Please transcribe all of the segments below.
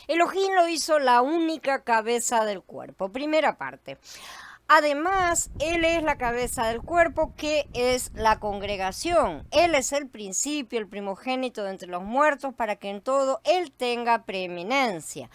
Elohim lo hizo la única cabeza del cuerpo. Primera parte. Además, Él es la cabeza del cuerpo, que es la congregación. Él es el principio, el primogénito de entre los muertos, para que en todo Él tenga preeminencia.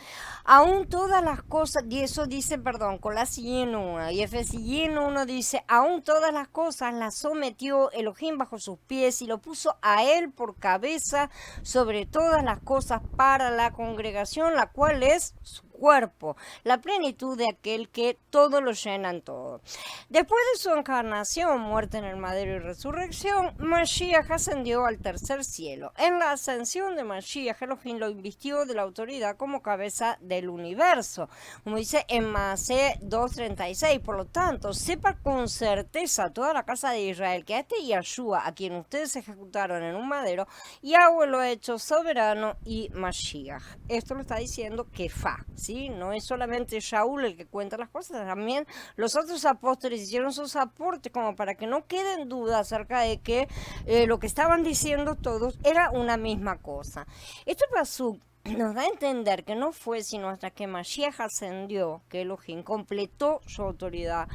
Aún todas las cosas, y eso dice, perdón, Colossenses 1, y Efesios 1 dice, aún todas las cosas las sometió Elohim bajo sus pies y lo puso a Él por cabeza sobre todas las cosas para la congregación, la cual es su cuerpo, la plenitud de aquel que todo lo llena en todo. Después de su encarnación, muerte en el madero y resurrección, Mashiach ascendió al tercer cielo. En la ascensión de Mashiach, Elohim lo invistió de la autoridad como cabeza del universo, como dice en Maaseh 2:36. Por lo tanto, sepa con certeza toda la casa de Israel que a este Yahshua, a quien ustedes ejecutaron en un madero, Yahweh lo ha hecho soberano y Mashiach. Esto lo está diciendo Kefá, ¿sí? No es solamente Shaul el que cuenta las cosas, también los otros apóstoles hicieron sus aportes como para que no quede en duda acerca de que lo que estaban diciendo todos era una misma cosa. Este pasuk nos da a entender que no fue sino hasta que Mashiach ascendió que Elohim completó su autoridad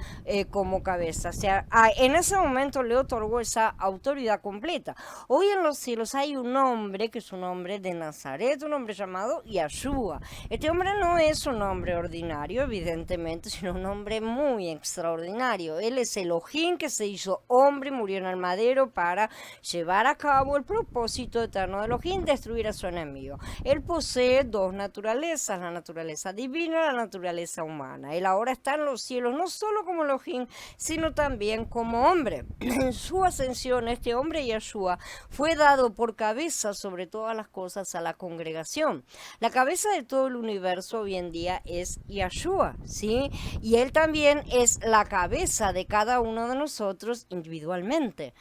como cabeza. O sea, en ese momento le otorgó esa autoridad completa. Hoy en los cielos hay un hombre que es un hombre de Nazaret, un hombre llamado Yahshua. Este hombre no es un hombre ordinario, evidentemente, sino un hombre muy extraordinario. Él es Elohim que se hizo hombre y murió en el madero para llevar a cabo el propósito eterno de Elohim, destruir a su enemigo. Él posee dos naturalezas, la naturaleza divina y la naturaleza humana. Él ahora está en los cielos no solo como Elohim, sino también como hombre. En su ascensión, este hombre Yahshua fue dado por cabeza sobre todas las cosas a la congregación. La cabeza de todo el universo hoy en día es Yahshua, ¿sí? Y él también es la cabeza de cada uno de nosotros individualmente.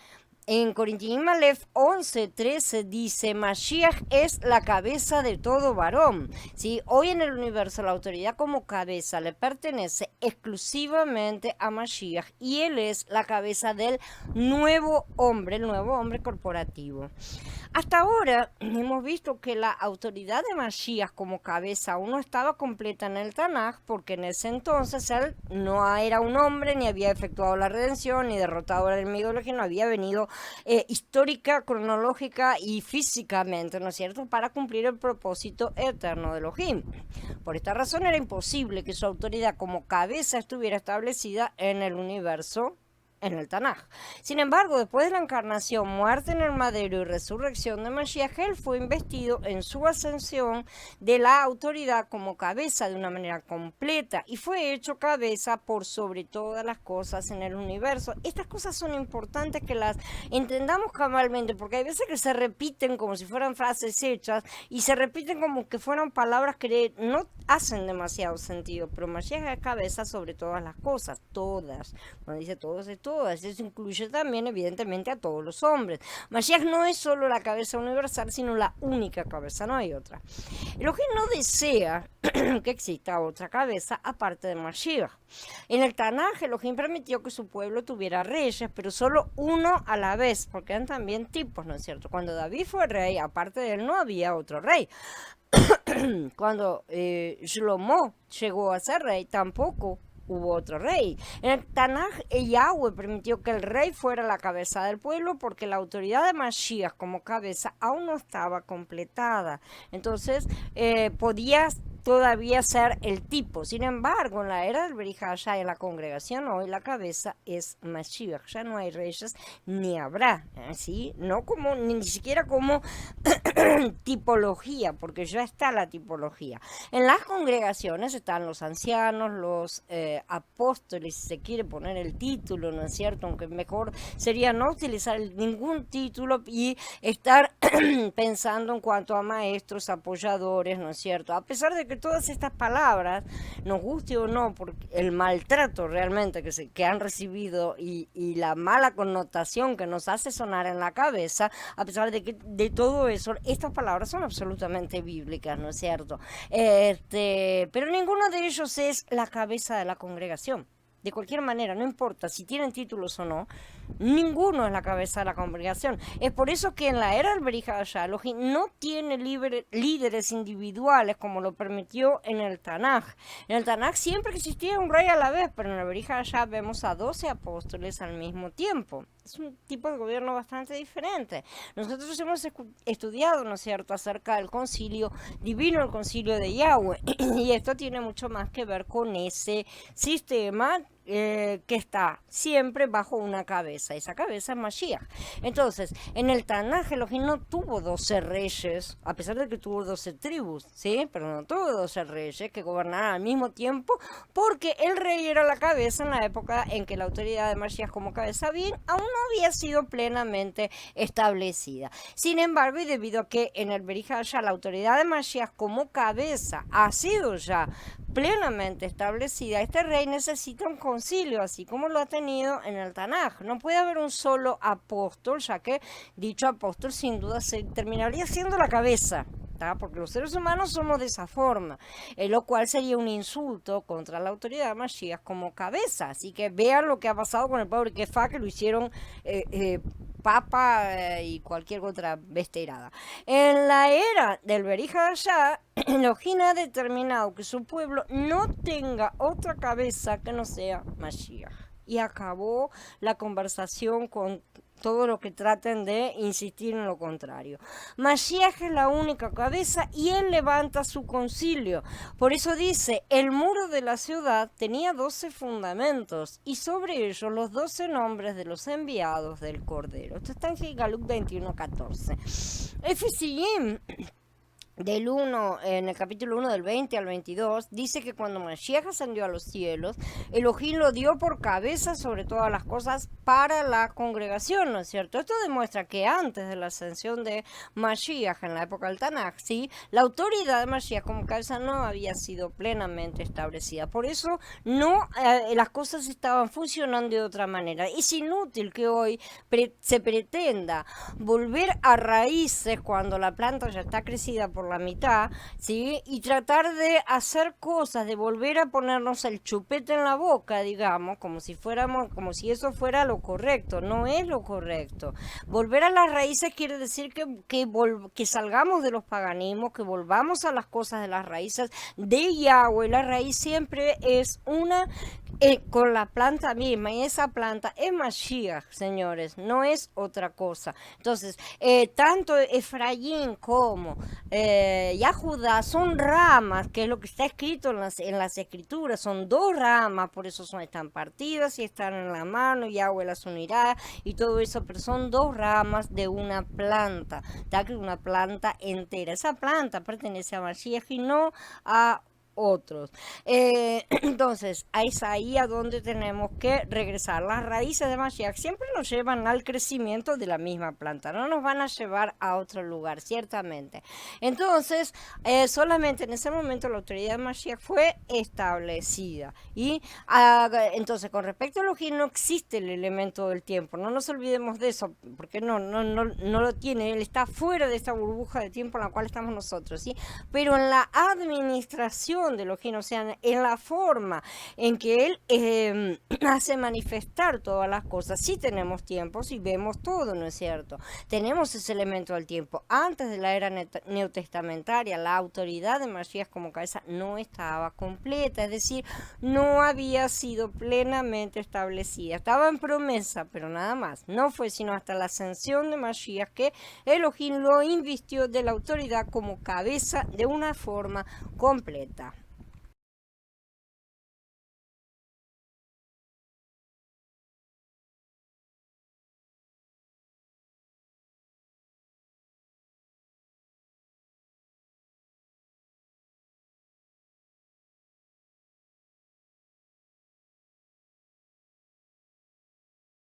En Corintios Aleph 11:13 dice, Mashiach es la cabeza de todo varón. ¿Sí? Hoy en el universo la autoridad como cabeza le pertenece exclusivamente a Mashiach y él es la cabeza del nuevo hombre, el nuevo hombre corporativo. Hasta ahora hemos visto que la autoridad de Mashiach como cabeza aún no estaba completa en el Tanaj, porque en ese entonces él no era un hombre, ni había efectuado la redención, ni derrotado al enemigo de Elohim, no había venido histórica, cronológica y físicamente, ¿no es cierto?, para cumplir el propósito eterno de Elohim. Por esta razón era imposible que su autoridad como cabeza estuviera establecida en el universo, en el Tanaj. Sin embargo, después de la encarnación, muerte en el madero y resurrección de Mashiach, él fue investido en su ascensión de la autoridad como cabeza de una manera completa y fue hecho cabeza por sobre todas las cosas en el universo. Estas cosas son importantes que las entendamos cabalmente, porque hay veces que se repiten como si fueran frases hechas y se repiten como que fueran palabras que no hacen demasiado sentido, pero Mashiach es cabeza sobre todas las cosas, todas. Cuando dice todos es todas, eso incluye también evidentemente a todos los hombres. Mashiach no es solo la cabeza universal, sino la única cabeza, no hay otra. Elohim no desea que exista otra cabeza aparte de Mashiach. En el Tanaj, Elohim permitió que su pueblo tuviera reyes, pero solo uno a la vez, porque eran también tipos, ¿no es cierto? Cuando David fue rey, aparte de él no había otro rey. Cuando Shlomo llegó a ser rey, tampoco hubo otro rey. En el Tanaj, Yahweh permitió que el rey fuera la cabeza del pueblo porque la autoridad de Mashiach como cabeza aún no estaba completada. Entonces, podía todavía ser el tipo. Sin embargo, en la era del Berihashá y en la congregación hoy la cabeza es Mashiach. Ya no hay reyes ni habrá, ¿sí? No como, ni siquiera como tipología, porque ya está la tipología. En las congregaciones están los ancianos, los apóstoles, si se quiere poner el título, ¿no es cierto? Aunque mejor sería no utilizar ningún título y estar pensando en cuanto a maestros, apoyadores, ¿no es cierto? A pesar de que todas estas palabras, nos guste o no, por el maltrato realmente que han recibido y la mala connotación que nos hace sonar en la cabeza, a pesar de que de todo eso, estas palabras son absolutamente bíblicas, ¿no es cierto? Pero ninguno de ellos es la cabeza de la congregación. de cualquier manera, no importa si tienen títulos o no, ninguno es la cabeza de la congregación. Es por eso que en la era del Berija Elohim no tiene líderes individuales como lo permitió en el Tanaj. En el Tanaj siempre existía un rey a la vez, pero en el Berija vemos a 12 apóstoles al mismo tiempo. Es un tipo de gobierno bastante diferente. Nosotros hemos estudiado, ¿no es cierto?, acerca del concilio divino, el concilio de Yahweh, y esto tiene mucho más que ver con ese sistema que está siempre bajo una cabeza. Esa cabeza es Mashiach. Entonces, en el Tanaj, Elohim no tuvo 12 reyes, a pesar de que tuvo 12 tribus, ¿sí? Pero no tuvo 12 reyes que gobernaran al mismo tiempo, porque el rey era la cabeza en la época en que la autoridad de Mashiach como cabeza bien aún no había sido plenamente establecida. Sin embargo, y debido a que en el Berija la autoridad de Mashiach como cabeza ha sido ya plenamente establecida, este rey necesita un concilio, así como lo ha tenido en el Tanaj. No puede haber un solo apóstol, ya que dicho apóstol sin duda se terminaría siendo la cabeza, ¿tá? Porque los seres humanos somos de esa forma, lo cual sería un insulto contra la autoridad de Mashiach como cabeza. Así que vean lo que ha pasado con el pobre Kefa, que lo hicieron papa y cualquier otra besteirada. En la era del Berija Elohim ha determinado que su pueblo no tenga otra cabeza que no sea Mashiach. Y acabó la conversación con todo lo que traten de insistir en lo contrario. Mashiach es la única cabeza y él levanta su concilio. Por eso dice, el muro de la ciudad tenía 12 fundamentos y sobre ellos los 12 nombres de los enviados del Cordero. Esto está en Gigaluk 21:14. Efesiyim del 1, en el capítulo 1 del 20 al 22, dice que cuando Mashiach ascendió a los cielos, Elohim lo dio por cabeza sobre todas las cosas para la congregación, ¿no es cierto? Esto demuestra que antes de la ascensión de Mashiach, en la época del Tanaj, ¿sí?, la autoridad de Mashiach como cabeza no había sido plenamente establecida. Por eso no, las cosas estaban funcionando de otra manera. Es inútil que hoy se pretenda volver a raíces cuando la planta ya está crecida por la mitad, ¿sí?, y tratar de hacer cosas, de volver a ponernos el chupete en la boca, digamos, como si eso fuera lo correcto. No es lo correcto. Volver a las raíces quiere decir que salgamos de los paganismos, que volvamos a las cosas de las raíces de Yahweh. La raíz siempre es una con la planta misma, y esa planta es Mashiach, señores, no es otra cosa. Entonces, tanto Efraín como Judá son ramas, que es lo que está escrito en las escrituras, son dos ramas, por eso están partidas y están en la mano, Yahweh las unirá y todo eso, pero son dos ramas de una planta, una planta entera. Esa planta pertenece a Mashiach y no a otros. Entonces, es ahí a donde tenemos que regresar. Las raíces de Mashiach siempre nos llevan al crecimiento de la misma planta, no nos van a llevar a otro lugar, ciertamente. Entonces, solamente en ese momento la autoridad de Mashiach fue establecida. Y entonces, con respecto a Elohim, no existe el elemento del tiempo. No nos olvidemos de eso, porque no lo tiene. Él está fuera de esta burbuja de tiempo en la cual estamos nosotros, ¿sí? Pero en la administración de Elohim, o sea, en la forma en que él hace manifestar todas las cosas, sí tenemos tiempo, sí vemos todo, ¿no es cierto? Tenemos ese elemento del tiempo. Antes de la era neotestamentaria, la autoridad de Mashiach como cabeza no estaba completa, es decir, no había sido plenamente establecida. Estaba en promesa, pero nada más. No fue sino hasta la ascensión de Mashiach que Elohim lo invistió de la autoridad como cabeza de una forma completa.